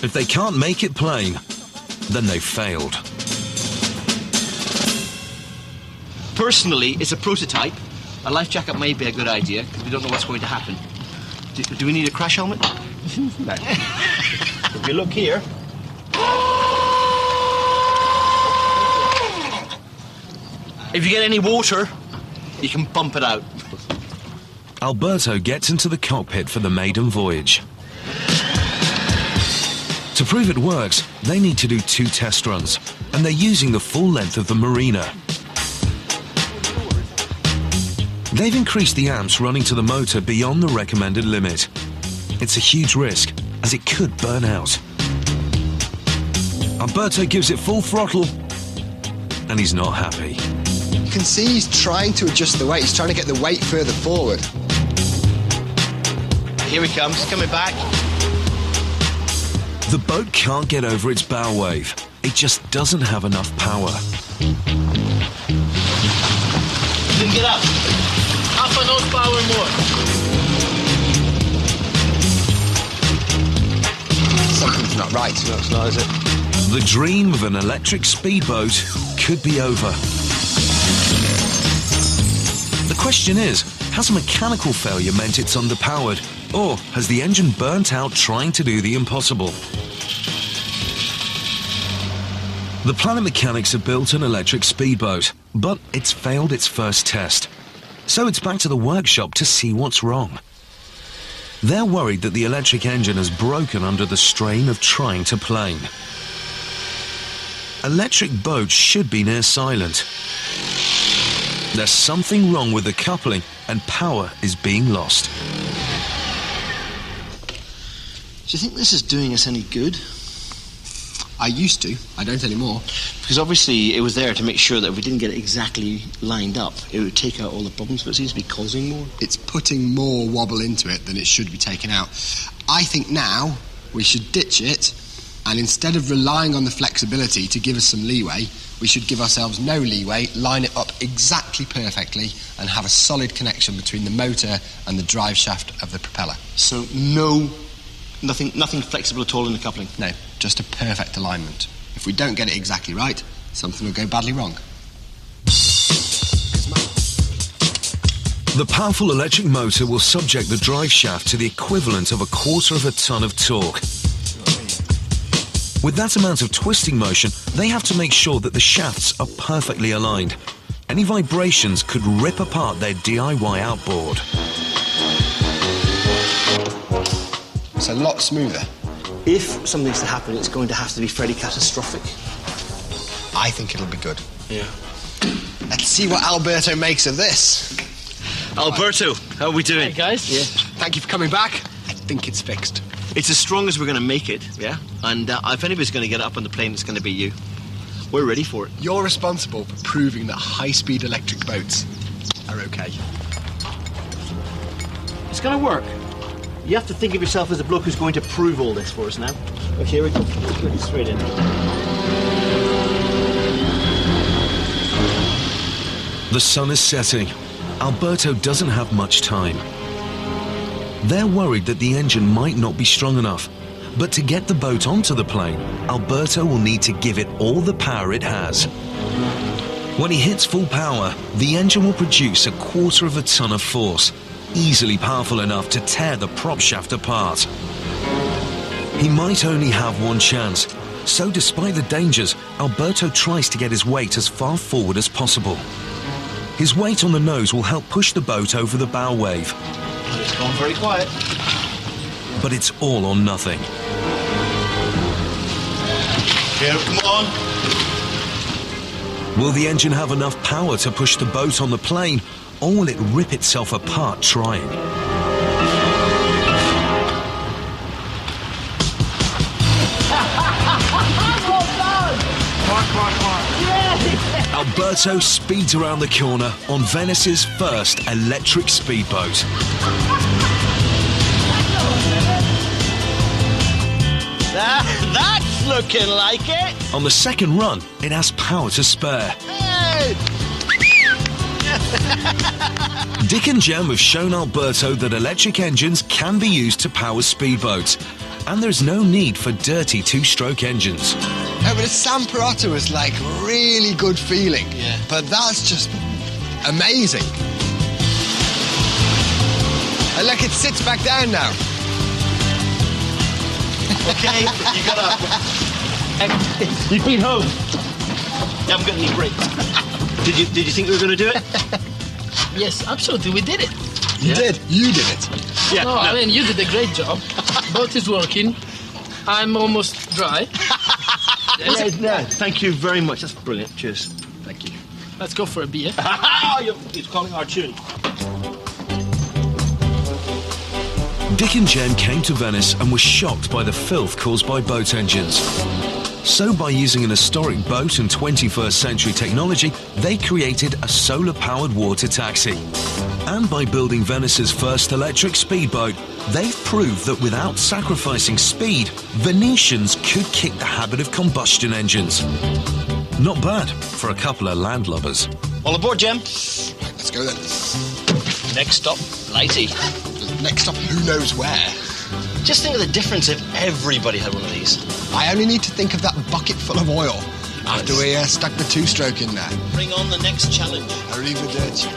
If they can't make it plain, then they've failed. Personally, it's a prototype. A life jacket may be a good idea, because we don't know what's going to happen. Do we need a crash helmet? No. If you look here... If you get any water, you can pump it out. Alberto gets into the cockpit for the maiden voyage. To prove it works, they need to do 2 test runs, and they're using the full length of the marina. They've increased the amps running to the motor beyond the recommended limit. It's a huge risk, as it could burn out. Alberto gives it full throttle, and he's not happy. You can see he's trying to adjust the weight. He's trying to get the weight further forward. Here he comes, coming back. The boat can't get over its bow wave. It just doesn't have enough power. Then get up. Half an horsepower more. Something's not right. No, it's not, is it? The dream of an electric speedboat could be over. The question is, has a mechanical failure meant it's underpowered, or has the engine burnt out trying to do the impossible? The Planet Mechanics have built an electric speedboat, but it's failed its first test. So it's back to the workshop to see what's wrong. They're worried that the electric engine has broken under the strain of trying to plane. Electric boats should be near silent. There's something wrong with the coupling, and power is being lost. Do you think this is doing us any good? I used to. I don't anymore. Because obviously it was there to make sure that if we didn't get it exactly lined up, it would take out all the problems, but it seems to be causing more. It's putting more wobble into it than it should be taken out. I think now we should ditch it, and instead of relying on the flexibility to give us some leeway, we should give ourselves no leeway, line it up exactly perfectly, and have a solid connection between the motor and the drive shaft of the propeller. So nothing flexible at all in the coupling? No, just a perfect alignment. If we don't get it exactly right, something will go badly wrong. The powerful electric motor will subject the drive shaft to the equivalent of 1/4 of a ton of torque. With that amount of twisting motion, they have to make sure that the shafts are perfectly aligned. Any vibrations could rip apart their DIY outboard. It's a lot smoother. If something's to happen, it's going to have to be fairly catastrophic. I think it'll be good. Yeah. Let's see what Alberto makes of this. Alberto, how are we doing? Hey, guys. Yeah. Thank you for coming back. I think it's fixed. It's as strong as we're going to make it, yeah? And if anybody's going to get up on the plane, it's going to be you. We're ready for it. You're responsible for proving that high-speed electric boats are okay. It's going to work. You have to think of yourself as a bloke who's going to prove all this for us now. Okay, here we go. Let's put it straight in. The sun is setting. Alberto doesn't have much time. They're worried that the engine might not be strong enough. But to get the boat onto the plane, Alberto will need to give it all the power it has. When he hits full power, the engine will produce 1/4 of a ton of force, easily powerful enough to tear the prop shaft apart. He might only have one chance, so despite the dangers, Alberto tries to get his weight as far forward as possible. His weight on the nose will help push the boat over the bow wave. It's gone very quiet. But it's all or nothing. Here, come on. Will the engine have enough power to push the boat on the plane, or will it rip itself apart trying? Alberto speeds around the corner on Venice's first electric speedboat. That's looking like it. On the second run, it has power to spare. Hey! Dick and Jem have shown Alberto that electric engines can be used to power speedboats. and there's no need for dirty two-stroke engines. No, but a Samparata was like really good feeling. Yeah. But that's just amazing. And look, it sits back down now. Okay, you got up. You've been home. You haven't got any brakes. Did you think we were going to do it? Yes, absolutely, we did it. You did. You did it. Yeah. No, I mean, you did a great job. Boat is working. I'm almost dry. Yeah, thank you very much. That's brilliant. Cheers. Thank you. Let's go for a beer. He's calling our tune. Dick and Jen came to Venice and were shocked by the filth caused by boat engines. So by using an historic boat and 21st century technology, they created a solar-powered water taxi. And by building Venice's first electric speedboat, they've proved that without sacrificing speed, Venetians could kick the habit of combustion engines. Not bad for a couple of landlubbers. All aboard, Jem. Right, let's go then. Next stop, Blighty. Next up, who knows where? Just think of the difference if everybody had one of these. I only need to think of that bucket full of oil after we stuck the two-stroke in there. Bring on the next challenge. Arrivederci.